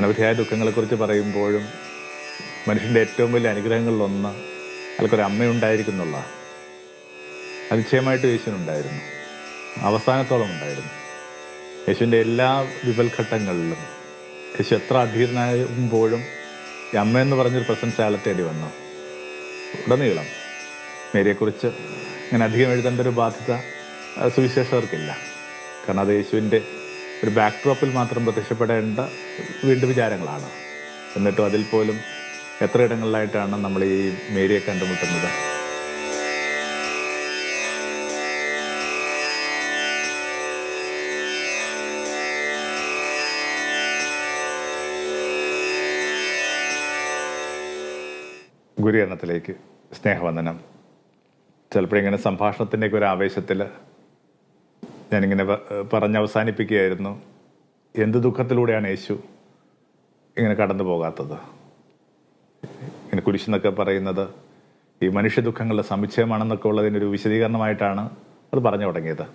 അനവധിയായ ദുഃഖങ്ങളെക്കുറിച്ച് പറയുമ്പോഴും മനുഷ്യൻ്റെ ഏറ്റവും വലിയ അനുഗ്രഹങ്ങളിലൊന്ന് അയാൾക്കൊരു അമ്മയുണ്ടായിരിക്കുന്നുള്ള അതിശയമായിട്ട് യേശുവിനുണ്ടായിരുന്നു. അവസാനത്തോളം ഉണ്ടായിരുന്നു. യേശുവിൻ്റെ എല്ലാ വിപൽഘട്ടങ്ങളിലും യേശു എത്ര അധീരനാകുമ്പോഴും ഈ അമ്മയെന്ന് പറഞ്ഞൊരു പ്രസൻസ് അയാളെ തേടി വന്നു. ഉടനീളം മേരിയെക്കുറിച്ച് ഇങ്ങനെ അധികം എഴുതേണ്ട ഒരു ബാധ്യത സുവിശേഷകർക്കില്ല. കാരണം അത് യേശുവിൻ്റെ ഒരു ബാക്ക്ഡ്രോപ്പിൽ മാത്രം പ്രത്യക്ഷപ്പെടേണ്ട വീണ്ടും വിചാരങ്ങളാണ്. എന്നിട്ടും അതിൽ പോലും എത്ര ഇടങ്ങളിലായിട്ടാണ് നമ്മൾ ഈ മേരിയെ കണ്ടുമുട്ടുന്നത്. ഗുരുകരണത്തിലേക്ക് സ്നേഹവന്ദനം. ചിലപ്പോൾ ഇങ്ങനെ സംഭാഷണത്തിൻ്റെയൊക്കെ ഒരു ആവേശത്തിൽ ഞാനിങ്ങനെ പറഞ്ഞവസാനിപ്പിക്കുകയായിരുന്നു, എന്ത് ദുഃഖത്തിലൂടെയാണ് യേശു ഇങ്ങനെ കടന്നു പോകാത്തത്. ഇങ്ങനെ കുരിശെന്നൊക്കെ പറയുന്നത് ഈ മനുഷ്യ ദുഃഖങ്ങളുടെ സമുച്ചയമാണെന്നൊക്കെ ഉള്ളതിനൊരു വിശദീകരണമായിട്ടാണ് അത് പറഞ്ഞു തുടങ്ങിയത്.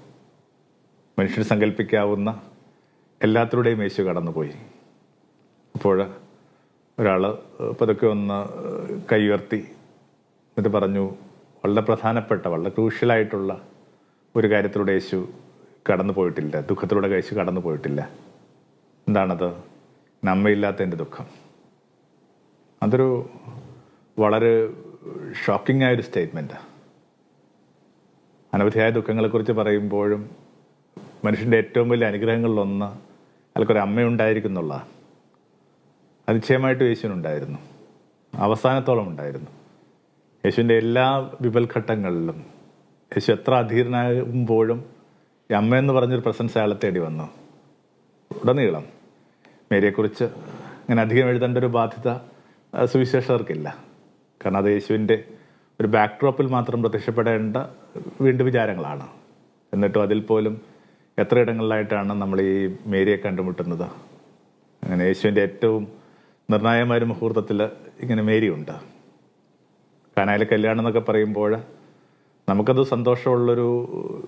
മനുഷ്യർ സങ്കല്പിക്കാവുന്ന എല്ലാത്തിലൂടെയും യേശു കടന്നുപോയി. അപ്പോൾ ഒരാൾ പതുക്കെ ഒന്ന് കൈ ഉയർത്തി എന്നിട്ട് പറഞ്ഞു, വളരെ പ്രധാനപ്പെട്ട വളരെ ക്രൂഷ്യലായിട്ടുള്ള ഒരു കാര്യത്തിലൂടെ യേശു കടന്നു പോയിട്ടില്ല, ദുഃഖത്തിലൂടെ യേശു കടന്നു പോയിട്ടില്ല. എന്താണത്? അമ്മയില്ലാത്തതിൻ്റെ ദുഃഖം. അതൊരു വളരെ ഷോക്കിംഗ് ആയൊരു സ്റ്റേറ്റ്മെൻറ്റാണ്. അനവധിയായ ദുഃഖങ്ങളെക്കുറിച്ച് പറയുമ്പോഴും മനുഷ്യൻ്റെ ഏറ്റവും വലിയ അനുഗ്രഹങ്ങളിലൊന്ന് അയാൾക്കൊരു അമ്മയുണ്ടായിരിക്കുന്നുള്ള അതിശയമായിട്ട് യേശുവിനുണ്ടായിരുന്നു. അവസാനത്തോളം ഉണ്ടായിരുന്നു. യേശുവിൻ്റെ എല്ലാ വിപൽഘട്ടങ്ങളിലും യേശു എത്ര അധീരനാകുമ്പോഴും ഈ അമ്മയെന്ന് പറഞ്ഞൊരു പ്രസൻസ് അയാളെ തേടി വന്നു. ഉടനീളം മേരിയെക്കുറിച്ച് ഇങ്ങനെ അധികം എഴുതേണ്ട ഒരു ബാധ്യത സുവിശേഷകർക്കില്ല. കാരണം അത് യേശുവിൻ്റെ ഒരു ബാക്ക്ഡ്രോപ്പിൽ മാത്രം പ്രത്യക്ഷപ്പെടേണ്ട വീണ്ടും വിചാരങ്ങളാണ്. എന്നിട്ടും അതിൽ പോലും എത്ര ഇടങ്ങളിലായിട്ടാണ് നമ്മൾ ഈ മേരിയെ കണ്ടുമുട്ടുന്നത്. അങ്ങനെ യേശുവിൻ്റെ ഏറ്റവും നിർണായകമായ ഒരു മുഹൂർത്തത്തിൽ ഇങ്ങനെ മേരിയുണ്ട്. കാനായിലെ കല്യാണം എന്നൊക്കെ പറയുമ്പോൾ നമുക്കത് സന്തോഷമുള്ളൊരു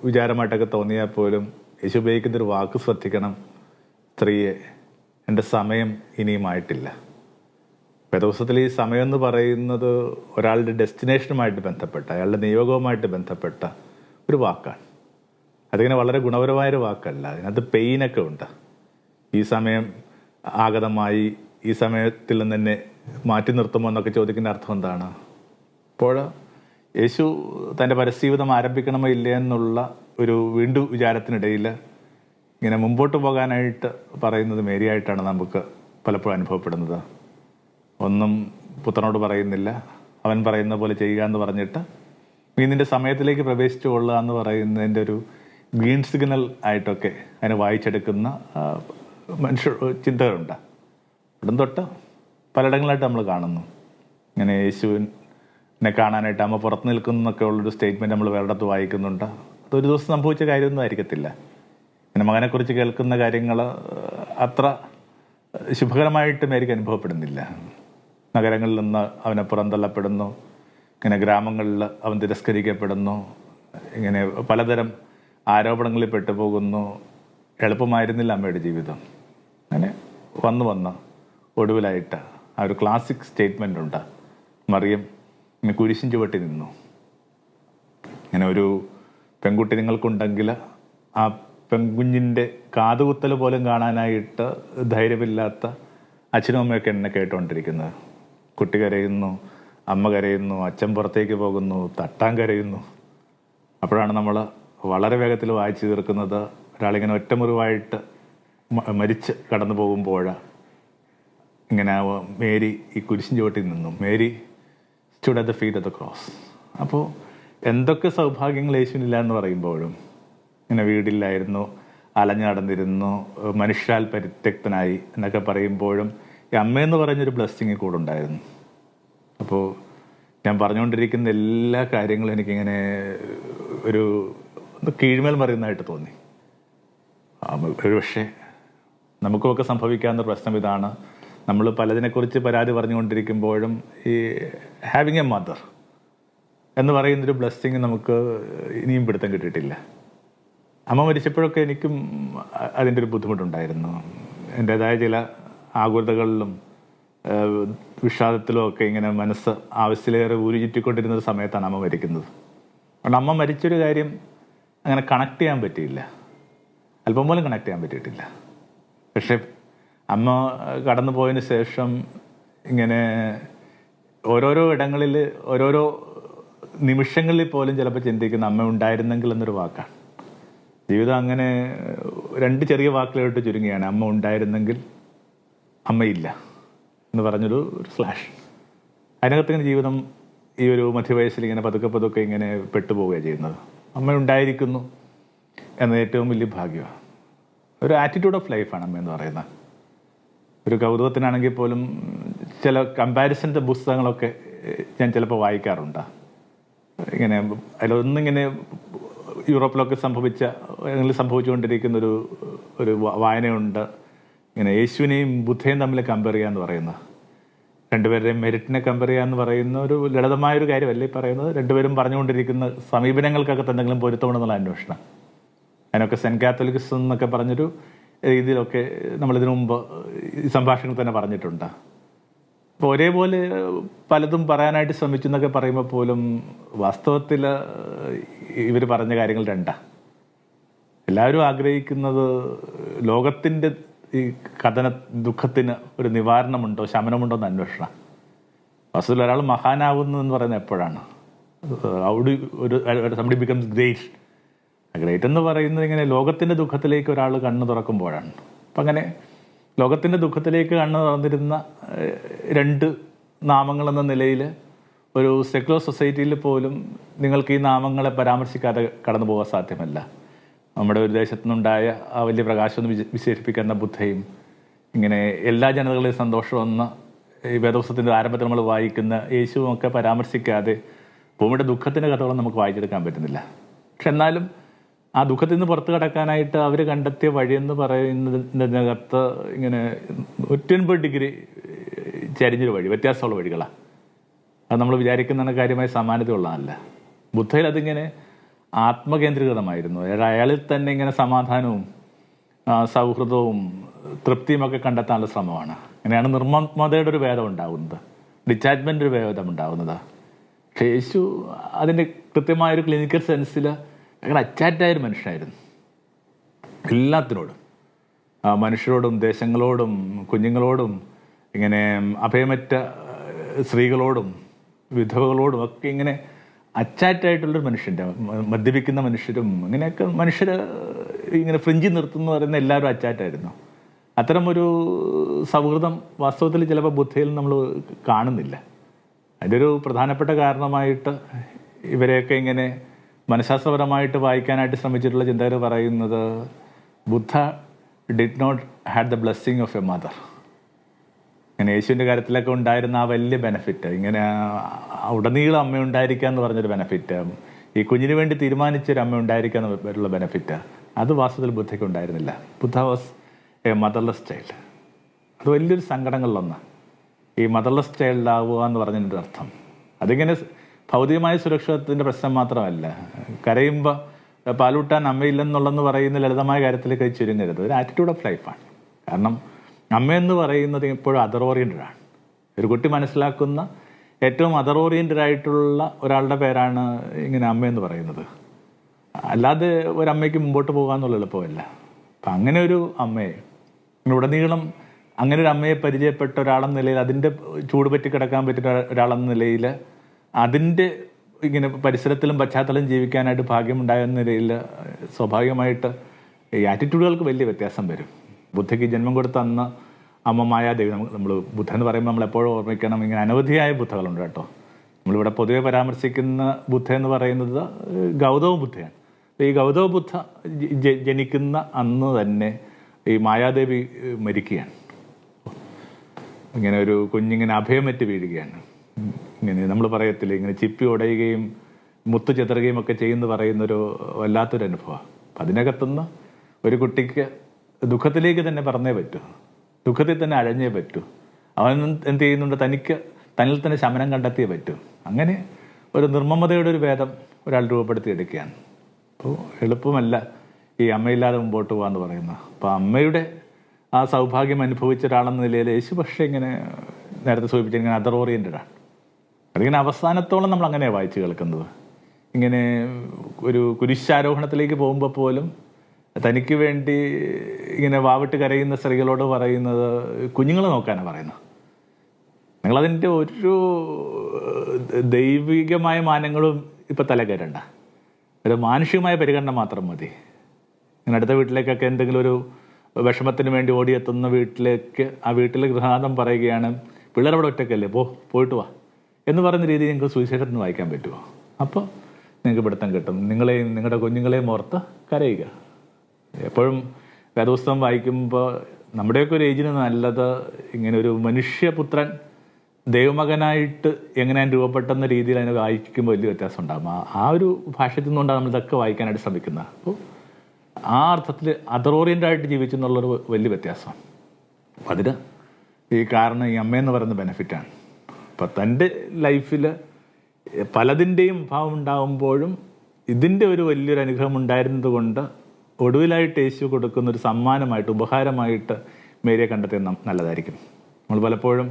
വിചാരമായിട്ടൊക്കെ തോന്നിയാൽ പോലും യേശു ഉപയോഗിക്കുന്നൊരു വാക്ക് ശ്രദ്ധിക്കണം, സ്ത്രീയെ, എൻ്റെ സമയം ഇനിയുമായിട്ടില്ല. വേദപുസ്തകത്തിൽ ഈ സമയം എന്ന് പറയുന്നത് ഒരാളുടെ ഡെസ്റ്റിനേഷനുമായിട്ട് ബന്ധപ്പെട്ട, അയാളുടെ നിയോഗവുമായിട്ട് ബന്ധപ്പെട്ട ഒരു വാക്കാണ്. അതിങ്ങനെ വളരെ ഗുണപരമായൊരു വാക്കല്ല. അതിനകത്ത് പെയിനൊക്കെ ഉണ്ട്. ഈ സമയം ആഗതമായി, ഈ സമയത്തിൽ നിന്ന് തന്നെ മാറ്റി നിർത്തുമോ എന്നൊക്കെ ചോദിക്കുന്ന അർത്ഥം എന്താണ്? അപ്പോൾ യേശു തൻ്റെ പരസ്യജീവിതം ആരംഭിക്കണമോ ഇല്ലേ എന്നുള്ള ഒരു വീണ്ടും വിചാരത്തിനിടയിൽ ഇങ്ങനെ മുമ്പോട്ട് പോകാനായിട്ട് പറയുന്നത് മേരിയായിട്ടാണ് നമുക്ക് പലപ്പോഴും അനുഭവപ്പെടുന്നത്. ഒന്നും പുത്രനോട് പറയുന്നില്ല, അവൻ പറയുന്ന പോലെ ചെയ്യുക എന്ന് പറഞ്ഞിട്ട് നീ നിൻ്റെ സമയത്തിലേക്ക് പ്രവേശിച്ചു കൊള്ളുക എന്ന് പറയുന്നതിൻ്റെ ഒരു ഗ്രീൻ സിഗ്നൽ ആയിട്ടൊക്കെ അതിനെ വായിച്ചെടുക്കുന്ന മനുഷ്യ ചിന്തകളുണ്ട്. ഇവിടം തൊട്ട് പലയിടങ്ങളായിട്ട് നമ്മൾ കാണുന്നു. ഇങ്ങനെ യേശുവിനെ കാണാനായിട്ട് അമ്മ പുറത്ത് നിൽക്കുന്നൊക്കെ ഉള്ളൊരു സ്റ്റേറ്റ്മെൻറ്റ് നമ്മൾ വേറെടുത്ത് വായിക്കുന്നുണ്ട്. അതൊരു ദിവസം സംഭവിച്ച കാര്യമൊന്നും ആയിരിക്കത്തില്ല. പിന്നെ മകനെക്കുറിച്ച് കേൾക്കുന്ന കാര്യങ്ങൾ അത്ര ശുഭകരമായിട്ട് മേരിക്ക് അനുഭവപ്പെടുന്നില്ല. നഗരങ്ങളിൽ നിന്ന് അവനെ പുറന്തള്ളപ്പെടുന്നു, ഇങ്ങനെ ഗ്രാമങ്ങളിൽ അവൻ തിരസ്കരിക്കപ്പെടുന്നു, ഇങ്ങനെ പലതരം ആരോപണങ്ങളിൽ പെട്ടുപോകുന്നു. എളുപ്പമായിരുന്നില്ല അമ്മയുടെ ജീവിതം. അങ്ങനെ വന്ന് ഒടുവിലായിട്ട് ആ ഒരു ക്ലാസിക് സ്റ്റേറ്റ്മെൻ്റ് ഉണ്ട്, മറിയം ഇങ്ങനെ കുരിശിൻ ചുവട്ടി നിന്നു. ഇങ്ങനെ ഒരു പെൺകുട്ടി നിങ്ങൾക്കുണ്ടെങ്കിൽ ആ പെൺകുഞ്ഞിൻ്റെ കാതുകുത്തൽ പോലും കാണാനായിട്ട് ധൈര്യമില്ലാത്ത അച്ഛനും അമ്മയൊക്കെ എന്നെ കേട്ടുകൊണ്ടിരിക്കുന്നത്. കുട്ടി കരയുന്നു, അമ്മ കരയുന്നു, അച്ഛൻ പുറത്തേക്ക് പോകുന്നു, തട്ടാൻ കരയുന്നു. അപ്പോഴാണ് നമ്മൾ വളരെ വേഗത്തിൽ വായിച്ചു തീർക്കുന്നത്, ഒരാളിങ്ങനെ ഒറ്റമുറിവായിട്ട് മരിച്ച് കടന്നു പോകുമ്പോൾ ഇങ്ങനെ മേരി ഈ കുരിശിൻ ചുവട്ടിൽ നിന്നു. Mary stood at the feet of the cross. അപ്പോൾ എന്തൊക്കെ സൗഭാഗ്യങ്ങൾ യേശുവിനില്ല എന്ന് പറയുമ്പോഴും, ഇങ്ങനെ വീടില്ലായിരുന്നു, അലഞ്ഞു നടന്നിരുന്നു, മനുഷ്യാൽ പരിത്യക്തനായി എന്നൊക്കെ പറയുമ്പോഴും ഈ അമ്മയെന്ന് പറഞ്ഞൊരു ബ്ലെസ്സിങ് കൂടെ ഉണ്ടായിരുന്നു. അപ്പോൾ ഞാൻ പറഞ്ഞുകൊണ്ടിരിക്കുന്ന എല്ലാ കാര്യങ്ങളും എനിക്കിങ്ങനെ ഒരു കീഴ്മേൽ മറിയുന്നതായിട്ട് തോന്നി. ഒരു പക്ഷേ നമുക്കുമൊക്കെ സംഭവിക്കാവുന്ന പ്രശ്നം ഇതാണ്, നമ്മൾ പലതിനെക്കുറിച്ച് പരാതി പറഞ്ഞുകൊണ്ടിരിക്കുമ്പോഴും ഈ ഹാവിങ് എ മദർ എന്ന് പറയുന്നൊരു ബ്ലെസ്സിങ് നമുക്ക് ഇനിയും പിടുത്തം കിട്ടിയിട്ടില്ല. അമ്മ മരിച്ചപ്പോഴൊക്കെ എനിക്കും അതിൻ്റെ ഒരു ബുദ്ധിമുട്ടുണ്ടായിരുന്നു. എൻ്റേതായ ചില ആകുലതകളിലും വിഷാദത്തിലും ഒക്കെ ഇങ്ങനെ മനസ്സ് ആവശ്യത്തിലേറെ ഊരുചുറ്റിക്കൊണ്ടിരുന്ന ഒരു സമയത്താണ് അമ്മ മരിക്കുന്നത്. അതുകൊണ്ട് അമ്മ മരിച്ചൊരു കാര്യം അങ്ങനെ കണക്ട് ചെയ്യാൻ പറ്റിയില്ല, അല്പം പോലും കണക്ട് ചെയ്യാൻ പറ്റിയിട്ടില്ല. പക്ഷെ അമ്മ കടന്നു പോയതിന് ശേഷം ഇങ്ങനെ ഓരോരോ ഇടങ്ങളിൽ ഓരോരോ നിമിഷങ്ങളിൽ പോലും ചിലപ്പോൾ ചിന്തിക്കുന്ന അമ്മ ഉണ്ടായിരുന്നെങ്കിൽ എന്നൊരു വാക്കാണ്. ജീവിതം അങ്ങനെ 2 ചെറിയ വാക്കുകളായിട്ട് ചുരുങ്ങിയാണ്. അമ്മ ഉണ്ടായിരുന്നെങ്കിൽ, അമ്മയില്ല എന്ന് പറഞ്ഞൊരു സ്ലാഷ്. അതിനകത്ത് ഇങ്ങനെ ജീവിതം ഈ ഒരു മധ്യവയസ്സിൽ ഇങ്ങനെ പതുക്കെ പതുക്കെ ഇങ്ങനെ പെട്ടുപോവുകയാണ് ചെയ്യുന്നത്. അമ്മ ഉണ്ടായിരിക്കുന്നു എന്നത് ഏറ്റവും വലിയ ഭാഗ്യമാണ്. ഒരു ആറ്റിറ്റ്യൂഡ് ഓഫ് ലൈഫാണ് അമ്മ എന്ന് പറയുന്നത്. ഒരു കൗതുകത്തിനാണെങ്കിൽ പോലും ചില കമ്പാരിസൻ്റെ പുസ്തകങ്ങളൊക്കെ ഞാൻ ചിലപ്പോൾ വായിക്കാറുണ്ട്. ഇങ്ങനെ അതിലൊന്നിങ്ങനെ യൂറോപ്പിലൊക്കെ സംഭവിച്ചുകൊണ്ടിരിക്കുന്ന ഒരു വായനയുണ്ട്. ഇങ്ങനെ യേശുവിനെയും ബുദ്ധയും തമ്മിൽ കമ്പയർ ചെയ്യുക എന്ന് പറയുന്നത്, രണ്ടുപേരുടെയും മെരിറ്റിനെ കമ്പയർ ചെയ്യുക എന്ന് പറയുന്ന ഒരു ലളിതമായൊരു കാര്യമല്ലേ പറയുന്നത്. രണ്ടുപേരും പറഞ്ഞുകൊണ്ടിരിക്കുന്ന സമീപനങ്ങൾക്കൊക്കെ എന്തെങ്കിലും പൊരുത്തമുണ്ടെന്നുള്ള അന്വേഷണം. അതിനൊക്കെ സെൻറ്റ് കാത്തലിക്സ് എന്നൊക്കെ പറഞ്ഞൊരു രീതിയിലൊക്കെ നമ്മളിതിനു മുമ്പ് ഈ സംഭാഷണത്തിൽ തന്നെ പറഞ്ഞിട്ടുണ്ട്. അപ്പോൾ ഒരേപോലെ പലതും പറയാനായിട്ട് ശ്രമിച്ചു എന്നൊക്കെ പറയുമ്പോൾ പോലും വാസ്തവത്തിൽ ഇവർ പറഞ്ഞ കാര്യങ്ങൾ രണ്ടാണ്. എല്ലാവരും ആഗ്രഹിക്കുന്നത് ലോകത്തിൻ്റെ ഈ ദുഃഖത്തിന് ഒരു നിവാരണമുണ്ടോ, ശമനമുണ്ടോ എന്ന് അന്വേഷണം. വാസ്തവത്തിൽ ഒരാൾ മഹാനാവുന്നു എന്ന് പറയുന്നത് എപ്പോഴാണ്? Somebody becomes great. ഗ്രേറ്റ് എന്ന് പറയുന്നത് ഇങ്ങനെ ലോകത്തിൻ്റെ ദുഃഖത്തിലേക്ക് ഒരാൾ കണ്ണ് തുറക്കുമ്പോഴാണ്. അപ്പം അങ്ങനെ ലോകത്തിൻ്റെ ദുഃഖത്തിലേക്ക് കണ്ണ് തുറന്നിരുന്ന 2 നാമങ്ങളെന്ന നിലയിൽ ഒരു സെക്യുലർ സൊസൈറ്റിയിൽ പോലും നിങ്ങൾക്ക് ഈ നാമങ്ങളെ പരാമർശിക്കാതെ കടന്നു പോകാൻ സാധ്യമല്ല. നമ്മുടെ ഒരു ദേശത്തു നിന്നുണ്ടായ ആ വലിയ പ്രകാശം എന്ന് വിശേഷിപ്പിക്കുന്ന ബുദ്ധയും, ഇങ്ങനെ എല്ലാ ജനതകളെയും സന്തോഷമെന്ന ഈ വേദപുസ്തകത്തിൻ്റെ ആരംഭത്തിൽ നമ്മൾ വായിക്കുന്ന യേശുവും ഒക്കെ പരാമർശിക്കാതെ ഭൂമിയുടെ ദുഃഖത്തിൻ്റെ കഥകളും നമുക്ക് വായിച്ചെടുക്കാൻ പറ്റുന്നില്ല. പക്ഷെ എന്നാലും ആ ദുഃഖത്തിൽ നിന്ന് പുറത്ത് കടക്കാനായിട്ട് അവർ കണ്ടെത്തിയ വഴിയെന്ന് പറയുന്നതിനകത്ത് ഇങ്ങനെ 180 ഡിഗ്രി ചരിഞ്ഞൊരു വഴി, വ്യത്യാസമുള്ള വഴികളാണ്. അത് നമ്മൾ വിചാരിക്കുന്ന കാര്യമായ സമാനതയുള്ളതല്ല. ബുദ്ധയിൽ അതിങ്ങനെ ആത്മകേന്ദ്രീകൃതമായിരുന്നു. അയാളിൽ തന്നെ ഇങ്ങനെ സമാധാനവും സൗഹൃദവും തൃപ്തിയും ഒക്കെ കണ്ടെത്താനുള്ള ശ്രമമാണ്. അങ്ങനെയാണ് നിർമ്മമതയുടെ ഒരു ഭേദം ഉണ്ടാകുന്നത്, ഡിറ്റാച്ച്മെൻ്റ് ഒരു ഭേദം ഉണ്ടാകുന്നത്. പക്ഷേ യേശു അതിൻ്റെ കൃത്യമായൊരു ക്ലിനിക്കൽ സെൻസിൽ അങ്ങനെ അറ്റാറ്റായൊരു മനുഷ്യനായിരുന്നു. എല്ലാത്തിനോടും, മനുഷ്യരോടും ദേശങ്ങളോടും കുഞ്ഞുങ്ങളോടും ഇങ്ങനെ അഭയമറ്റ സ്ത്രീകളോടും വിധവകളോടും ഒക്കെ ഇങ്ങനെ അറ്റാറ്റായിട്ടുള്ളൊരു മനുഷ്യൻ്റെ, മദ്യപിക്കുന്ന മനുഷ്യരും ഇങ്ങനെയൊക്കെ മനുഷ്യർ ഇങ്ങനെ ഫ്രിഞ്ചിൽ നിർത്തുന്നു പറയുന്ന എല്ലാവരും അറ്റാറ്റായിരുന്നു. അത്തരമൊരു സൗഹൃദം വാസ്തവത്തിൽ ചിലപ്പോൾ ബുദ്ധയിൽ നമ്മൾ കാണുന്നില്ല. അതിൻ്റെ ഒരു പ്രധാനപ്പെട്ട കാരണമായിട്ട് ഇവരെയൊക്കെ ഇങ്ങനെ മനഃശാസ്ത്രപരമായിട്ട് വായിക്കാനായിട്ട് ശ്രമിച്ചിട്ടുള്ള ചിന്തകർ പറയുന്നത്, Buddha did not had the blessing of a mother. ഇങ്ങനെ യേശുവിൻ്റെ കാര്യത്തിലൊക്കെ ഉണ്ടായിരുന്ന ആ വലിയ ബെനഫിറ്റ്, ഇങ്ങനെ ഉടനീളം അമ്മ ഉണ്ടായിരിക്കുക എന്ന് പറഞ്ഞൊരു ബെനഫിറ്റ്, ഈ കുഞ്ഞിന് വേണ്ടി തീരുമാനിച്ചൊരു അമ്മ ഉണ്ടായിരിക്കുക എന്നുള്ള ബെനഫിറ്റ്, അത് വാസ്തവത്തിൽ ബുദ്ധയ്ക്ക് ഉണ്ടായിരുന്നില്ല. ബുദ്ധ വാസ് എ മദർലെസ് ചൈൽഡ്. അത് വലിയൊരു സങ്കടങ്ങളിലൊന്ന്, ഈ മദർലെസ് ചൈൽഡ് ആവുക എന്ന് പറഞ്ഞതിൻ്റെ അർത്ഥം. അതിങ്ങനെ ഭൗതികമായ സുരക്ഷിതത്തിൻ്റെ പ്രശ്നം മാത്രമല്ല, കരയുമ്പോൾ പാലൂട്ടാൻ അമ്മയില്ലെന്നുള്ളതെന്ന് പറയുന്ന ലളിതമായ കാര്യത്തിലേക്ക് ചുരുങ്ങരുത്. ഒരു ആറ്റിറ്റ്യൂഡ് ഓഫ് ലൈഫാണ്. കാരണം അമ്മയെന്ന് പറയുന്നത് എപ്പോഴും അതർ ഓറിയൻറ്റഡാണ്. ഒരു കുട്ടി മനസ്സിലാക്കുന്ന ഏറ്റവും അതർ ഓറിയൻറ്റഡ് ആയിട്ടുള്ള ഒരാളുടെ പേരാണ് ഇങ്ങനെ അമ്മയെന്ന് പറയുന്നത്. അല്ലാതെ ഒരമ്മയ്ക്ക് മുമ്പോട്ട് പോകാമെന്നുള്ള എളുപ്പമല്ല. അപ്പം അങ്ങനെ ഒരു അമ്മയെ ഉടനീളം അങ്ങനെ ഒരു അമ്മയെ പരിചയപ്പെട്ട ഒരാളെന്ന നിലയിൽ, അതിൻ്റെ ചൂട് പറ്റി കിടക്കാൻ പറ്റുന്ന ഒരാളെന്ന നിലയിൽ, അതിൻ്റെ ഇങ്ങനെ പരിസരത്തിലും പശ്ചാത്തലം ജീവിക്കാനായിട്ട് ഭാഗ്യമുണ്ടായെന്ന നിലയിൽ സ്വാഭാവികമായിട്ട് ഈ ആറ്റിറ്റ്യൂഡുകൾക്ക് വലിയ വ്യത്യാസം വരും. ബുദ്ധയ്ക്ക് ജന്മം കൊടുത്ത അന്ന് അമ്മ മായാദേവി, നമ്മൾ ബുദ്ധ എന്ന് പറയുമ്പോൾ നമ്മൾ എപ്പോഴും ഓർമ്മിക്കണം, ഇങ്ങനെ അനവധിയായ ബുദ്ധകളുണ്ട് കേട്ടോ. നമ്മളിവിടെ പൊതുവെ പരാമർശിക്കുന്ന ബുദ്ധ എന്ന് പറയുന്നത് ഗൗതമ ബുദ്ധയാണ്. ഈ ഗൗതമ ബുദ്ധ ജനിക്കുന്ന അന്ന് തന്നെ ഈ മായാദേവി മരിക്കുകയാണ്. ഇങ്ങനെ ഒരു കുഞ്ഞിങ്ങനെ അഭയമറ്റ് വീഴുകയാണ്. ഇങ്ങനെ നമ്മൾ പറയത്തില്ല, ഇങ്ങനെ ചിപ്പി ഉടയുകയും മുത്തു ചെതറുകയും ഒക്കെ ചെയ്യുന്ന പറയുന്നൊരു വല്ലാത്തൊരു അനുഭവമാണ്. അപ്പം അതിനകത്തുനിന്ന് ഒരു കുട്ടിക്ക് ദുഃഖത്തിലേക്ക് തന്നെ പറഞ്ഞേ പറ്റൂ, ദുഃഖത്തിൽ തന്നെ അഴഞ്ഞേ പറ്റൂ. അവൻ എന്ത് ചെയ്യുന്നുണ്ട്, തന്നിൽ തന്നെ ശമനം കണ്ടെത്തിയേ പറ്റൂ. അങ്ങനെ ഒരു നിർമ്മമതയുടെ ഒരു ഭേദം ഒരാൾ രൂപപ്പെടുത്തിയെടുക്കുകയാണ്. അപ്പോൾ എളുപ്പമല്ല ഈ അമ്മയില്ലാതെ മുമ്പോട്ട് പോകാന്ന് പറയുന്നത്. അപ്പോൾ അമ്മയുടെ ആ സൗഭാഗ്യം അനുഭവിച്ച ഒരാളെന്ന നിലയിൽ യേശു പക്ഷേ ഇങ്ങനെ നേരത്തെ സൂചിപ്പിച്ച ഇങ്ങനെ അതർ ഓറിയൻറ്റഡാണ്. അതിങ്ങനെ അവസാനത്തോളം നമ്മൾ അങ്ങനെയാണ് വായിച്ച് കേൾക്കുന്നത്. ഇങ്ങനെ ഒരു കുരിശാരോഹണത്തിലേക്ക് പോകുമ്പോൾ പോലും തനിക്ക് വേണ്ടി ഇങ്ങനെ വാവിട്ട് കരയുന്ന സ്ത്രീകളോട് പറയുന്നത് കുഞ്ഞുങ്ങളെ നോക്കാനാണ് പറയുന്നത്. നിങ്ങളതിൻ്റെ ഒരു ദൈവികമായ മാനങ്ങളും ഇപ്പം തലകയറണ്ട, ഒരു മാനുഷികമായ പരിഗണന മാത്രം മതി. ഇങ്ങനെ അടുത്ത വീട്ടിലേക്കൊക്കെ എന്തെങ്കിലും ഒരു വിഷമത്തിന് വേണ്ടി ഓടിയെത്തുന്ന വീട്ടിലേക്ക് ആ വീട്ടിലെ ഗൃഹാന്തം പറയുകയാണ്, പിള്ളേരവിടെ ഒറ്റയ്ക്കല്ലേ, പോയിട്ട് വാ എന്ന് പറയുന്ന രീതിയിൽ നിങ്ങൾക്ക് സുവിശേഷത്തിൽ നിന്ന് വായിക്കാൻ പറ്റുമോ? അപ്പോൾ നിങ്ങൾക്ക് പിടുത്തം കിട്ടും. നിങ്ങളെയും നിങ്ങളുടെ കുഞ്ഞുങ്ങളെയും ഓർത്ത് കരയുക. എപ്പോഴും വേദപുസ്തകം വായിക്കുമ്പോൾ നമ്മുടെയൊക്കെ ഒരു ഏജിന് നല്ലത് ഇങ്ങനെ ഒരു മനുഷ്യപുത്രൻ ദൈവമകനായിട്ട് എങ്ങനെയാണ് രൂപപ്പെട്ടെന്ന രീതിയിൽ അതിനെ വായിക്കുമ്പോൾ വലിയ വ്യത്യാസം ഉണ്ടാകും. ആ ഒരു ഭാഷയിൽ നിന്നുകൊണ്ടാണ് നമ്മൾ ഇതൊക്കെ വായിക്കാനായിട്ട് ശ്രമിക്കുന്നത്. അപ്പോൾ ആ അർത്ഥത്തിൽ അതർ ഓറിയൻ്റായിട്ട് ജീവിച്ചു എന്നുള്ളൊരു വലിയ വ്യത്യാസമാണ്. അപ്പം അതിന് ഈ കാരണം ഈ അമ്മയെന്ന് പറയുന്ന ബെനിഫിറ്റാണ്. അപ്പം തൻ്റെ ലൈഫിൽ പലതിൻ്റെയും ഭാവം ഉണ്ടാകുമ്പോഴും ഇതിൻ്റെ ഒരു വലിയൊരു അനുഗ്രഹം ഉണ്ടായിരുന്നത് കൊണ്ട് ഒടുവിലായിട്ട് യേശു കൊടുക്കുന്നൊരു സമ്മാനമായിട്ട് ഉപഹാരമായിട്ട് മേരിയെ കണ്ടെത്തിയത് നല്ലതായിരിക്കും. നമ്മൾ പലപ്പോഴും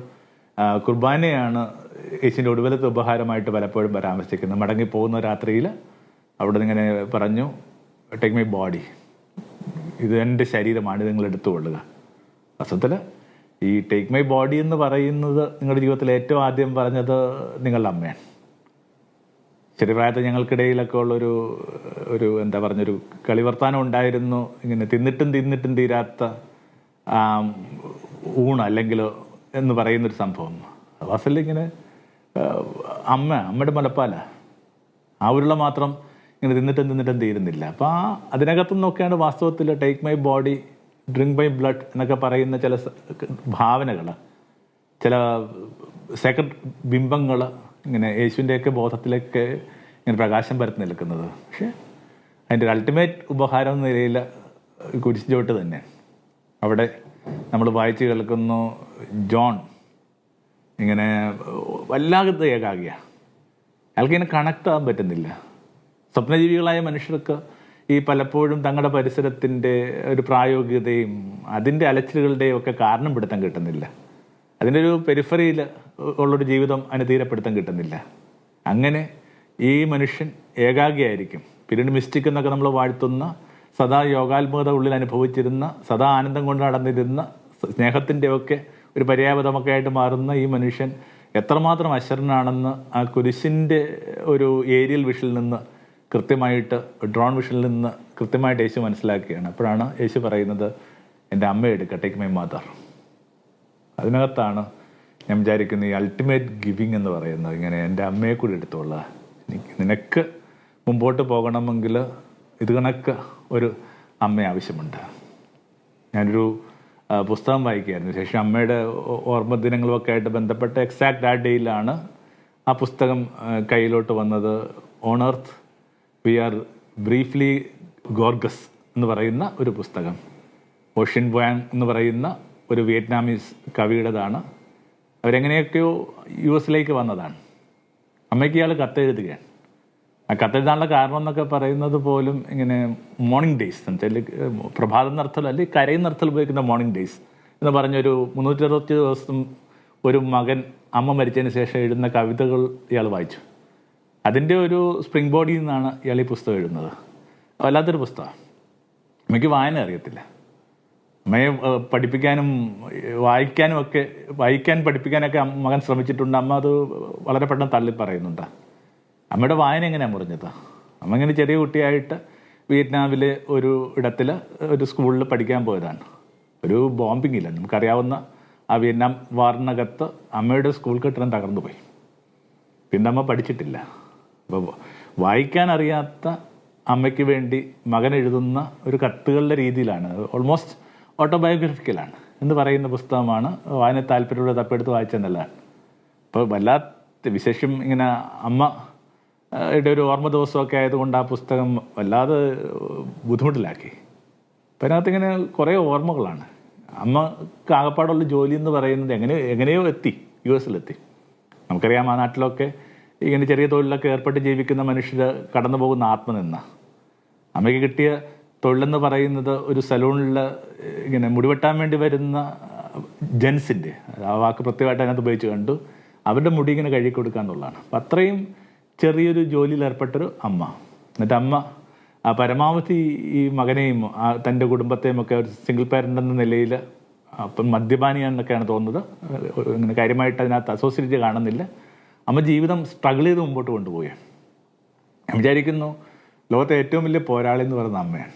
കുർബാനയാണ് യേശുവിൻ്റെ ഒടുവിലത്തെ ഉപഹാരമായിട്ട് പലപ്പോഴും പരാമർശിക്കുന്നത്. മടങ്ങിപ്പോകുന്ന രാത്രിയിൽ അവിടെ നിന്ന് ഇങ്ങനെ പറഞ്ഞു, ടേക്ക് മൈ ബോഡി, ഇത് എൻ്റെ ശരീരമാണ്, ഇത് നിങ്ങൾ എടുത്തുകൊള്ളുക. വാസ്തവത്തിൽ ഈ ടേക്ക് മൈ ബോഡി എന്ന് പറയുന്നത് നിങ്ങളുടെ ജീവിതത്തിൽ ഏറ്റവും ആദ്യം പറഞ്ഞത് നിങ്ങളുടെ അമ്മയാണ്. ചെറുപ്രായത്തിൽ ഞങ്ങൾക്കിടയിലൊക്കെ ഉള്ളൊരു എന്താ പറഞ്ഞൊരു കളിവർത്താനം ഉണ്ടായിരുന്നു. ഇങ്ങനെ തിന്നിട്ടും തീരാത്ത ഊണ് അല്ലെങ്കിൽ എന്ന് പറയുന്നൊരു സംഭവം. വാസ്തവത്തിൽ ഇങ്ങനെ അമ്മയുടെ മുലപ്പാല ആ ഉരുള മാത്രം ഇങ്ങനെ തിന്നിട്ടും തീരുന്നില്ല. അപ്പോൾ അതിനകത്തു നിന്നൊക്കെയാണ് വാസ്തവത്തിൽ take my body drink my blood എന്നൊക്കെ പറയുന്ന ചില ഭാവനകൾ, ചില സെക്കൻഡ് ബിംബങ്ങൾ ഇങ്ങനെ യേശുവിൻ്റെയൊക്കെ ബോധത്തിലേക്ക് ഇങ്ങനെ പ്രകാശം പരത്തി നിൽക്കുന്നത്. പക്ഷേ അതിൻ്റെ ഒരു അൾട്ടിമേറ്റ് ഉപഹാരം എന്ന നിലയിൽ കുരിശ് ചുവട്ട് തന്നെ. അവിടെ നമ്മൾ വായിച്ച് കേൾക്കുന്നു, ജോൺ ഇങ്ങനെ വല്ലാതെ ഏകാകിയാണ്. അയാൾക്ക് ഇങ്ങനെ കണക്ട് ആകാൻ പറ്റുന്നില്ല. സ്വപ്നജീവികളായ മനുഷ്യർക്ക് ഈ പലപ്പോഴും തങ്ങളുടെ പരിസരത്തിൻ്റെ ഒരു പ്രായോഗികതയും അതിൻ്റെ അലച്ചിലുകളുടെയും ഒക്കെ കാരണം പിടുത്തം കിട്ടുന്നില്ല. അതിൻ്റെ ഒരു പെരിഫറിയിൽ ഉള്ളൊരു ജീവിതം അനുതീരപ്പെടുത്താൻ കിട്ടുന്നില്ല. അങ്ങനെ ഈ മനുഷ്യൻ ഏകാഗിയായിരിക്കും. പിന്നീട് മിസ്റ്റിക് എന്നൊക്കെ നമ്മൾ വാഴ്ത്തുന്ന, സദാ യോഗാത്മകത ഉള്ളിൽ അനുഭവിച്ചിരുന്ന, സദാ ആനന്ദം കൊണ്ട് നടന്നിരുന്ന, സ്നേഹത്തിൻ്റെ ഒക്കെ ഒരു പര്യാപദമൊക്കെ ആയിട്ട് മാറുന്ന ഈ മനുഷ്യൻ എത്രമാത്രം അശരണാണെന്ന് ആ കുരിശിൻ്റെ ഒരു ഏരിയൽ വിഷനിൽ നിന്ന് കൃത്യമായിട്ട്, ഡ്രോൺ വിഷനിൽ നിന്ന് കൃത്യമായിട്ട് യേശു മനസ്സിലാക്കുകയാണ്. അപ്പോഴാണ് യേശു പറയുന്നത്, എൻ്റെ അമ്മയെ എടുക്കുക, ടേക്ക് മൈ മദർ. അതിനകത്താണ് ഞാൻ വിചാരിക്കുന്നത് ഈ അൾട്ടിമേറ്റ് ഗിവിങ് എന്ന് പറയുന്നത്. ഇങ്ങനെ എൻ്റെ അമ്മയെ കൂടി എടുത്തോളാം, നിനക്ക് മുമ്പോട്ട് പോകണമെങ്കിൽ ഇത് കണക്ക് ഒരു അമ്മ ആവശ്യമുണ്ട്. ഞാനൊരു പുസ്തകം വായിക്കുകയായിരുന്നു. ശേഷം അമ്മയുടെ ഓർമ്മ ദിനങ്ങളുമൊക്കെ ആയിട്ട് ബന്ധപ്പെട്ട എക്സാക്റ്റ് ആ ഡേയിലാണ് ആ പുസ്തകം കയ്യിലോട്ട് വന്നത്. On earth we are briefly gorgeous എന്ന് പറയുന്ന ഒരു പുസ്തകം. ഓഷ്യൻ ബോയാങ് എന്ന് പറയുന്ന ഒരു വിയറ്റ്നാമീസ് കവിയുടേതാണ്. അവരെങ്ങനെയൊക്കെയോ US വന്നതാണ്. അമ്മയ്ക്ക് ഇയാൾ കത്തെഴുതുകയാണ്. ആ കത്തെഴുതാനുള്ള കാരണം എന്നൊക്കെ പറയുന്നത് പോലും ഇങ്ങനെ മോർണിംഗ് ഡേയ്സ് എന്ന് വെച്ചാൽ പ്രഭാതം നടത്തൽ അല്ലെങ്കിൽ കരയും നടത്തൽ ഉപയോഗിക്കുന്ന മോർണിംഗ് ഡേയ്സ് എന്ന് പറഞ്ഞൊരു 360 ദിവസം ഒരു മകൻ അമ്മ മരിച്ചതിന് ശേഷം എഴുതുന്ന കവിതകൾ ഇയാൾ വായിച്ചു. അതിൻ്റെ ഒരു സ്പ്രിംഗ് ബോഡിയിൽ നിന്നാണ് ഇയാൾ ഈ പുസ്തകം എഴുതുന്നത്. വല്ലാത്തൊരു പുസ്തകമാണ്. അമ്മയ്ക്ക് വായന അറിയത്തില്ല. അമ്മയെ പഠിപ്പിക്കാനും പഠിപ്പിക്കാനൊക്കെ മകൻ ശ്രമിച്ചിട്ടുണ്ട്. അമ്മ അത് വളരെ പെട്ടെന്ന് തള്ളി പറയുന്നുണ്ട്. അമ്മയുടെ വായന എങ്ങനെയാണ് മുറിഞ്ഞത്? അമ്മ ഇങ്ങനെ ചെറിയ കുട്ടിയായിട്ട് വിയറ്റ്നാമിലെ ഒരു ഇടത്തിൽ ഒരു സ്കൂളിൽ പഠിക്കാൻ പോയതാണ്. ഒരു ബോംബിങ്ങില്ല, നമുക്കറിയാവുന്ന ആ വിയറ്റ്നാം വാറിനകത്ത് അമ്മയുടെ സ്കൂൾ കെട്ടിടം തകർന്നു പോയി. പിന്നെ അമ്മ പഠിച്ചിട്ടില്ല. അപ്പോൾ വായിക്കാൻ അറിയാത്ത അമ്മയ്ക്ക് വേണ്ടി മകൻ എഴുതുന്ന ഒരു കത്തുകളുടെ രീതിയിലാണ്, ഓൾമോസ്റ്റ് ഓട്ടോബയോഗ്രഫിക്കലാണ് എന്ന് പറയുന്ന പുസ്തകമാണ്. വായന താല്പര്യമുള്ള തപ്പെടുത്ത് വായിച്ചെന്നല്ലാണ്. അപ്പോൾ വല്ലാത്ത വിശേഷം ഇങ്ങനെ അമ്മയുടെ ഒരു ഓർമ്മ ദിവസമൊക്കെ ആയതുകൊണ്ട് ആ പുസ്തകം വല്ലാതെ ബുദ്ധിമുട്ടിലാക്കി. അപ്പം അതിനകത്ത് ഇങ്ങനെ കുറേ ഓർമ്മകളാണ്. അമ്മക്ക് ആകപ്പാടുള്ള ജോലി എന്ന് പറയുന്നത് എങ്ങനെയോ എത്തി, US നമുക്കറിയാം. ആ നാട്ടിലൊക്കെ ഇങ്ങനെ ചെറിയ തൊഴിലൊക്കെ ഏർപ്പെട്ട് ജീവിക്കുന്ന മനുഷ്യർ കടന്നു പോകുന്ന ആത്മനിന്ന. അമ്മയ്ക്ക് കിട്ടിയ തൊഴിലെന്ന് പറയുന്നത് ഒരു സലൂണിൽ ഇങ്ങനെ മുടിവെട്ടാൻ വേണ്ടി വരുന്ന ജെൻസിൻ്റെ, ആ വാക്ക് പ്രത്യേകമായിട്ട് അതിനകത്ത് ഉപയോഗിച്ച് കണ്ടു, അവരുടെ മുടി ഇങ്ങനെ കഴുകി കൊടുക്കുക എന്നുള്ളതാണ്. അപ്പം അത്രയും ചെറിയൊരു ജോലിയിൽ ഏർപ്പെട്ടൊരു അമ്മ. എന്നിട്ട് അമ്മ പരമാവധി ഈ മകനെയും തൻ്റെ കുടുംബത്തെയും ഒക്കെ ഒരു സിംഗിൾ പാരൻ്റ് എന്ന നിലയിൽ, അപ്പം മദ്യപാനിയാണെന്നൊക്കെയാണ് തോന്നുന്നത്, ഇങ്ങനെ കാര്യമായിട്ട് അതിനകത്ത് അസോസിയേറ്റ് കാണുന്നില്ല. അമ്മ ജീവിതം സ്ട്രഗിൾ ചെയ്ത് മുമ്പോട്ട് കൊണ്ടുപോയി. ഞാൻ വിചാരിക്കുന്നു ലോകത്തെ ഏറ്റവും വലിയ പോരാളി എന്ന് പറയുന്ന അമ്മയാണ്.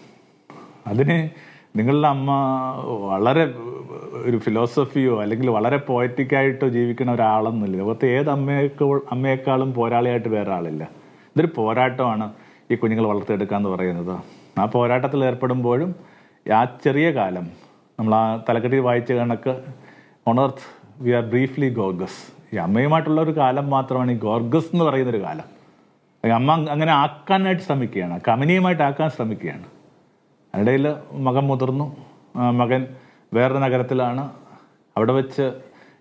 അതിന് നിങ്ങളുടെ അമ്മ വളരെ ഒരു ഫിലോസഫിയോ അല്ലെങ്കിൽ വളരെ പോയറ്റിക്കായിട്ടോ ജീവിക്കുന്ന ഒരാളൊന്നുമില്ല. ലോകത്തെ ഏത് അമ്മയേക്കാളും പോരാളിയായിട്ട് വേറെ ആളില്ല. ഇതൊരു പോരാട്ടമാണ് ഈ കുഞ്ഞുങ്ങൾ വളർത്തിയെടുക്കുക എന്ന് പറയുന്നത്. ആ പോരാട്ടത്തിൽ ഏർപ്പെടുമ്പോഴും ആ ചെറിയ കാലം നമ്മൾ ആ തലക്കെട്ടിൽ വായിച്ച കണക്ക് on earth we are briefly gorgeous. ഈ അമ്മയുമായിട്ടുള്ള ഒരു കാലം മാത്രമാണ് ഈ ഗോർഗസ് എന്ന് പറയുന്നൊരു കാലം. അമ്മ അങ്ങനെ ആക്കാനായിട്ട് ശ്രമിക്കുകയാണ്, കമനീയമായിട്ട് ആക്കാൻ ശ്രമിക്കുകയാണ്. അതിനിടയിൽ മകൻ മുതിർന്നു. മകൻ വേറൊരു നഗരത്തിലാണ്. അവിടെ വെച്ച്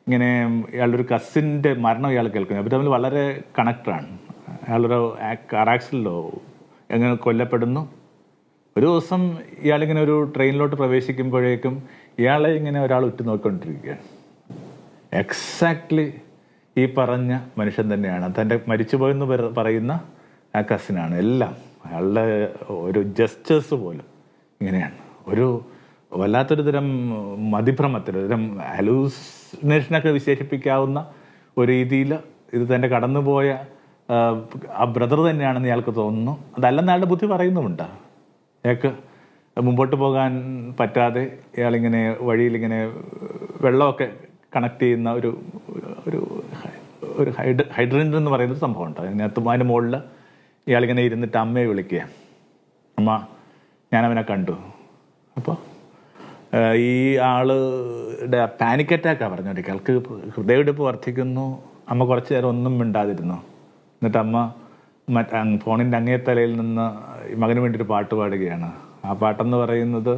ഇങ്ങനെ ഇയാളുടെ ഒരു കസിൻ്റെ മരണം ഇയാൾ കേൾക്കുന്നു. അവർ തമ്മിൽ വളരെ കണക്റ്റാണ്. അയാളൊരു കാർ ആക്സിഡൻറ്റിലോ എങ്ങനെ കൊല്ലപ്പെടുന്നു. ഒരു ദിവസം ഇയാളിങ്ങനെ ഒരു ട്രെയിനിലോട്ട് പ്രവേശിക്കുമ്പോഴേക്കും ഇയാളെ ഇങ്ങനെ ഒരാൾ ഉറ്റു നോക്കിക്കൊണ്ടിരിക്കുകയാണ്. എക്സാക്ട്ലി ഈ പറഞ്ഞ മനുഷ്യൻ തന്നെയാണ്. തൻ്റെ മരിച്ചുപോയെന്ന് പറയുന്ന ആ കസിനാണ്. എല്ലാം അയാളുടെ ഒരു ജസ്റ്റേഴ്സ് പോലും ഇങ്ങനെയാണ്. ഒരു വല്ലാത്തൊരു തരം മതിഭ്രമത്തിൽ, ഒരു തരം ഹലൂസിനേഷനൊക്കെ വിശേഷിപ്പിക്കാവുന്ന ഒരു രീതിയിൽ ഇത് തൻ്റെ കടന്നുപോയ ആ ബ്രദർ തന്നെയാണെന്ന് ഇയാൾക്ക് തോന്നുന്നു. അതല്ലെന്ന് അയാളുടെ ബുദ്ധി പറയുന്നുമുണ്ട്. അയാൾക്ക് മുമ്പോട്ട് പോകാൻ പറ്റാതെ ഇയാളിങ്ങനെ വഴിയിലിങ്ങനെ വെള്ളമൊക്കെ കണക്ട് ചെയ്യുന്ന ഒരു ഒരു ഒരു ഹൈഡ്രൻ്റ് എന്ന് പറയുന്നൊരു സംഭവമുണ്ട്. അതിനകത്ത് അതിന് മുകളിൽ ഇയാളിങ്ങനെ ഇരുന്നിട്ട് അമ്മയെ വിളിക്കുക. അമ്മ, ഞാനവനെ കണ്ടു. അപ്പോൾ ഈ ആളുടെ പാനിക് അറ്റാക്കാണ് പറഞ്ഞോട്ടെ. അയാൾക്ക് ഹൃദയമിടിപ്പ് വർദ്ധിക്കുന്നു. അമ്മ കുറച്ച് നേരം ഒന്നും മിണ്ടാതിരുന്നു. എന്നിട്ട് അമ്മ ഫോണിൻ്റെ അങ്ങേത്തലയിൽ നിന്ന് മകന് വേണ്ടി ഒരു പാട്ട് പാടുകയാണ്. ആ പാട്ടെന്ന് പറയുന്നത്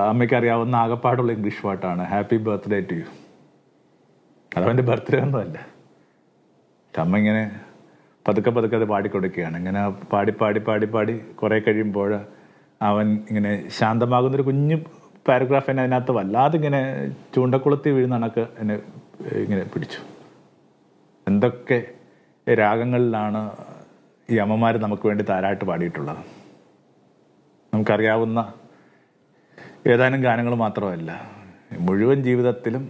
അമ്മയ്ക്ക് അറിയാവുന്ന ആകപ്പാടുള്ള ഇംഗ്ലീഷ് പാട്ടാണ്, ഹാപ്പി ബർത്ത്ഡേ ടു യു. അതവൻ്റെ ബർത്ത്ഡേ ഒന്നുമല്ല. അമ്മ ഇങ്ങനെ പതുക്കെ പതുക്കെ അത് പാടിക്കൊടുക്കുകയാണ്. ഇങ്ങനെ പാടി പാടി പാടി പാടി കുറേ കഴിയുമ്പോൾ അവൻ ഇങ്ങനെ ശാന്തമാകുന്നൊരു കുഞ്ഞു പാരഗ്രാഫ് എന്നെ അതിനകത്ത് വല്ലാതെ ഇങ്ങനെ ചൂണ്ടക്കുളത്തി വീഴുന്ന കണക്ക് എന്നെ ഇങ്ങനെ പിടിച്ചു. എന്തൊക്കെ രാഗങ്ങളിലാണ് ഈ അമ്മമാർ നമുക്ക് വേണ്ടി താരാട്ട് പാടിയിട്ടുള്ളത്. നമുക്കറിയാവുന്ന ഏതാനും ഗാനങ്ങൾ മാത്രമല്ല, മുഴുവൻ ജീവിതത്തിലും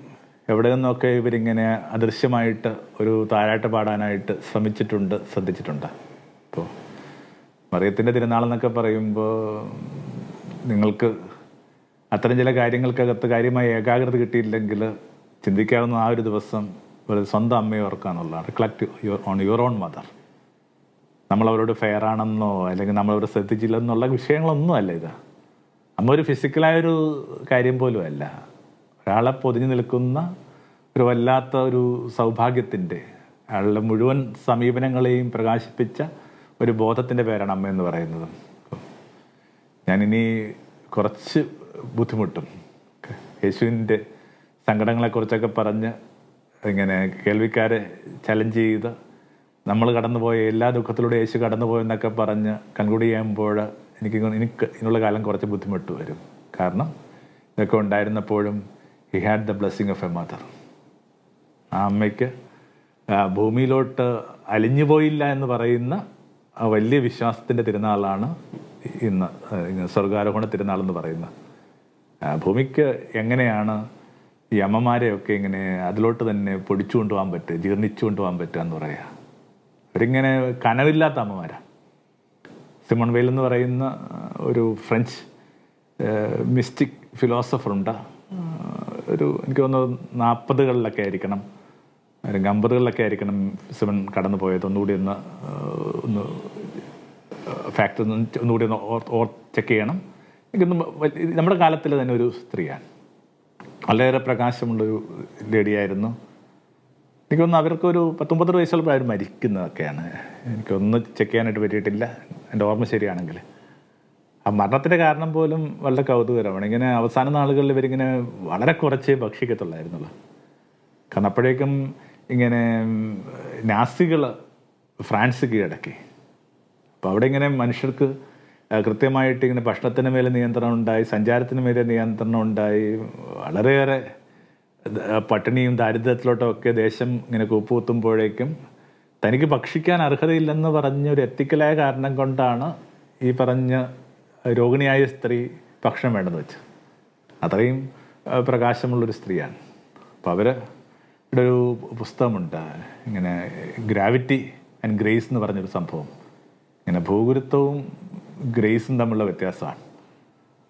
എവിടെ നിന്നൊക്കെ ഇവരിങ്ങനെ അദൃശ്യമായിട്ട് ഒരു താരാട്ട് പാടാനായിട്ട് ശ്രമിച്ചിട്ടുണ്ട്, ശ്രദ്ധിച്ചിട്ടുണ്ട്. ഇപ്പോൾ മറിയത്തിൻ്റെ തിരുനാളെന്നൊക്കെ പറയുമ്പോൾ നിങ്ങൾക്ക് അത്തരം ചില കാര്യങ്ങൾക്കകത്ത് കാര്യമായി ഏകാഗ്രത കിട്ടിയില്ലെങ്കിൽ ചിന്തിക്കാവുന്ന ആ ഒരു ദിവസം ഒരു സ്വന്തം അമ്മയെ ഓർക്കാന്നുള്ളതാണ്. Reflect on your own mother. നമ്മളവരോട് ഫെയർ ആണെന്നോ അല്ലെങ്കിൽ നമ്മളവരോട് ശ്രദ്ധിച്ചില്ലെന്നുള്ള വിഷയങ്ങളൊന്നും അല്ല ഇത്. അമ്മ ഒരു ഫിസിക്കലായൊരു കാര്യം പോലും അല്ല. ഒരാളെ പൊതിഞ്ഞു നിൽക്കുന്ന ഒരു വല്ലാത്ത ഒരു സൗഭാഗ്യത്തിൻ്റെ, അയാളുടെ മുഴുവൻ സമീപനങ്ങളെയും പ്രകാശിപ്പിച്ച ഒരു ബോധത്തിൻ്റെ പേരാണ് അമ്മ എന്ന് പറയുന്നത്. ഞാനിനി കുറച്ച് ബുദ്ധിമുട്ടും യേശുവിൻ്റെ സങ്കടങ്ങളെക്കുറിച്ചൊക്കെ പറഞ്ഞ് ഇങ്ങനെ കേൾവിക്കാരെ ചലഞ്ച് ചെയ്ത് നമ്മൾ കടന്നുപോയ എല്ലാ ദുഃഖത്തിലൂടെ യേശു കടന്നുപോയെന്നൊക്കെ പറഞ്ഞ് കൺക്ലൂഡ് ചെയ്യുമ്പോൾ എനിക്ക് ഇതിനുള്ള കാലം കുറച്ച് ബുദ്ധിമുട്ട് വരും. കാരണം ഇതൊക്കെ ഉണ്ടായിരുന്നപ്പോഴും he had the blessing of a mother. ആ അമ്മയ്ക്ക് ഭൂമിയിലോട്ട് അലിഞ്ഞു പോയില്ല എന്ന് പറയുന്ന ആ വലിയ വിശ്വാസത്തിൻ്റെ തിരുനാളാണ് ഇന്ന് സ്വർഗാരോഹണ തിരുനാളെന്ന് പറയുന്നത്. ഭൂമിക്ക് എങ്ങനെയാണ് ഈ അമ്മമാരെയൊക്കെ ഇങ്ങനെ അതിലോട്ട് തന്നെ പൊടിച്ചു കൊണ്ടുപോകാൻ പറ്റുക, ജീർണിച്ചു കൊണ്ടുപോകാൻ പറ്റുക എന്ന് പറയുക. അവരിങ്ങനെ കനവില്ലാത്ത അമ്മമാരാണ്. സിമോൺ വെയിൽ എന്ന് പറയുന്ന ഒരു ഫ്രഞ്ച് മിസ്റ്റിക് ഫിലോസഫറുണ്ട്. ഒരു എനിക്ക് തോന്നുന്നത് 40കളിലൊക്കെ ആയിരിക്കണം, അല്ലെങ്കിൽ 50കളിലൊക്കെ ആയിരിക്കണം സിമൺ കടന്നു പോയത്. ഒന്നുകൂടി ഒന്ന് ഫാക്ട് ഒന്നുകൂടി ചെക്ക് ചെയ്യണം. എനിക്കൊന്നും നമ്മുടെ കാലത്തിൽ തന്നെ ഒരു സ്ത്രീയാണ്. വളരെയേറെ പ്രകാശമുള്ളൊരു ലേഡിയായിരുന്നു. എനിക്കൊന്ന് അവർക്കൊരു 19 വയസ്സുള്ളപ്പോൾ അവർ മരിക്കുന്നതൊക്കെയാണ്. എനിക്കൊന്ന് ചെക്ക് ചെയ്യാനായിട്ട് പറ്റിയിട്ടില്ല, എൻ്റെ ഓർമ്മ ശരിയാണെങ്കിൽ. ആ മരണത്തിൻ്റെ കാരണം പോലും വളരെ കൗതുകരമാണ്. ഇങ്ങനെ അവസാന നാളുകളിൽ ഇവരിങ്ങനെ വളരെ കുറച്ചേ ഭക്ഷിക്കത്തുള്ളായിരുന്നുള്ളൂ. കാരണം അപ്പോഴേക്കും ഇങ്ങനെ നാസികൾ ഫ്രാൻസ് കീഴടക്കി. അപ്പോൾ അവിടെ ഇങ്ങനെ മനുഷ്യർക്ക് കൃത്യമായിട്ട് ഇങ്ങനെ ഭക്ഷണത്തിന് മേലെ നിയന്ത്രണം ഉണ്ടായി, സഞ്ചാരത്തിന് മേലെ നിയന്ത്രണം ഉണ്ടായി, വളരെയേറെ പട്ടിണിയും ദാരിദ്ര്യത്തിലോട്ടൊക്കെ ദേശം ഇങ്ങനെ കൂപ്പുകുത്തുമ്പോഴേക്കും തനിക്ക് ഭക്ഷിക്കാൻ അർഹതയില്ലെന്ന് പറഞ്ഞൊരു എത്തിക്കലായ കാരണം കൊണ്ടാണ് ഈ പറഞ്ഞ രോഗിണിയായ സ്ത്രീ ഭക്ഷണം വേണ്ടെന്ന് വെച്ചു. അത്രയും പ്രകാശമുള്ളൊരു സ്ത്രീയാണ്. അപ്പോൾ അവരുടെ ഒരു പുസ്തകമുണ്ട്, ഇങ്ങനെ ഗ്രാവിറ്റി ആൻഡ് ഗ്രേസ് എന്ന് പറഞ്ഞൊരു സംഭവം. ഇങ്ങനെ ഭൂഗുരുത്വവും ഗ്രേസും തമ്മിലുള്ള വ്യത്യാസമാണ്.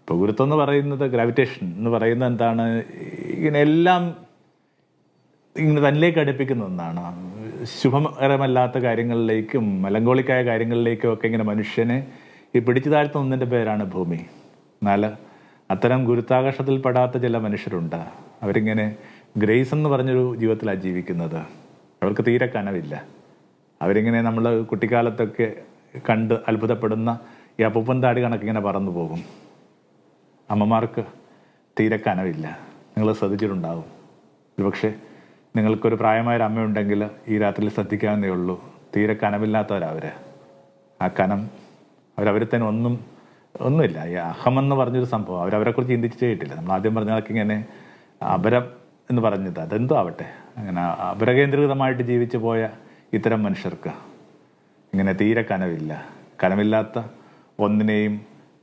ഭൂഗുരുത്വം എന്ന് പറയുന്നത്, ഗ്രാവിറ്റേഷൻ എന്ന് പറയുന്നത് എന്താണ്, ഇങ്ങനെ എല്ലാം ഇങ്ങനെ തന്നിലേക്ക് അടുപ്പിക്കുന്ന ഒന്നാണ്. ശുഭകരമല്ലാത്ത കാര്യങ്ങളിലേക്കും മെലങ്കോളിക്കായ കാര്യങ്ങളിലേക്കും ഒക്കെ ഇങ്ങനെ മനുഷ്യനെ ഈ പിടിച്ചു താഴ്ത്തുന്ന ഒന്നിൻ്റെ പേരാണ് ഭൂമി. എന്നാൽ അത്തരം ഗുരുത്വാകർഷത്തിൽ പെടാത്ത ചില മനുഷ്യരുണ്ട്. അവരിങ്ങനെ ഗ്രേസ് എന്ന് പറഞ്ഞൊരു ജീവിതത്തിലാണ് ജീവിക്കുന്നത്. അവർക്ക് തീരെ കനവില്ല. അവരിങ്ങനെ നമ്മൾ കുട്ടിക്കാലത്തൊക്കെ കണ്ട് അത്ഭുതപ്പെടുന്ന ഈ അപ്പൂപ്പൻ താടി കണക്കിങ്ങനെ പറന്നു പോകും. അമ്മമാർക്ക് തീരെ കനവില്ല. നിങ്ങൾ ശ്രദ്ധിച്ചിട്ടുണ്ടാവും. ഒരുപക്ഷെ നിങ്ങൾക്കൊരു പ്രായമായൊരു അമ്മയുണ്ടെങ്കിൽ ഈ രാത്രിയിൽ ശ്രദ്ധിക്കാവുന്നേ ഉള്ളൂ. തീരെ കനമില്ലാത്തവരവർ. ആ കനം അവരവരെ തന്നെ ഒന്നുമില്ല. ഈ അഹമെന്ന് പറഞ്ഞൊരു സംഭവം അവരവരെക്കുറിച്ച് ചിന്തിച്ചേ ഇട്ടില്ല. നമ്മൾ ആദ്യം പറഞ്ഞതൊക്കെ ഇങ്ങനെ അപരം എന്ന് പറഞ്ഞത് അതെന്തോ ആവട്ടെ, അങ്ങനെ അപരകേന്ദ്രീകൃതമായിട്ട് ജീവിച്ചു പോയ ഇത്തരം മനുഷ്യർക്ക് ഇങ്ങനെ തീരെ കനവില്ല. കനമില്ലാത്ത ഒന്നിനെയും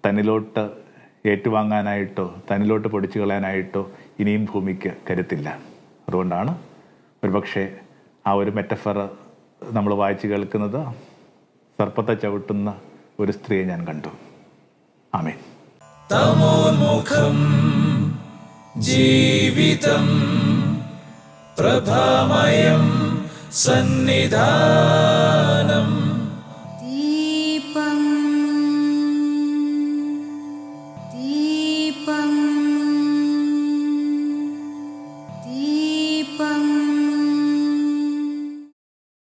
തന്നിലോട്ട് ഏറ്റുവാങ്ങാനായിട്ടോ തന്നിലോട്ട് പൊടിച്ചു കളയാനായിട്ടോ ഇനിയും ഭൂമിക്ക് കരുത്തില്ല. അതുകൊണ്ടാണ് ഒരുപക്ഷെ ആ ഒരു മെറ്റഫർ നമ്മൾ വായിച്ച് കേൾക്കുന്നത്. സർപ്പത്തെ ചവിട്ടുന്ന ഒരു സ്ത്രീയെ ഞാൻ കണ്ടു. ആമേൻ. തമോന്മുഖം ജീവിതം പ്രഭാമയം സന്നിധാനം.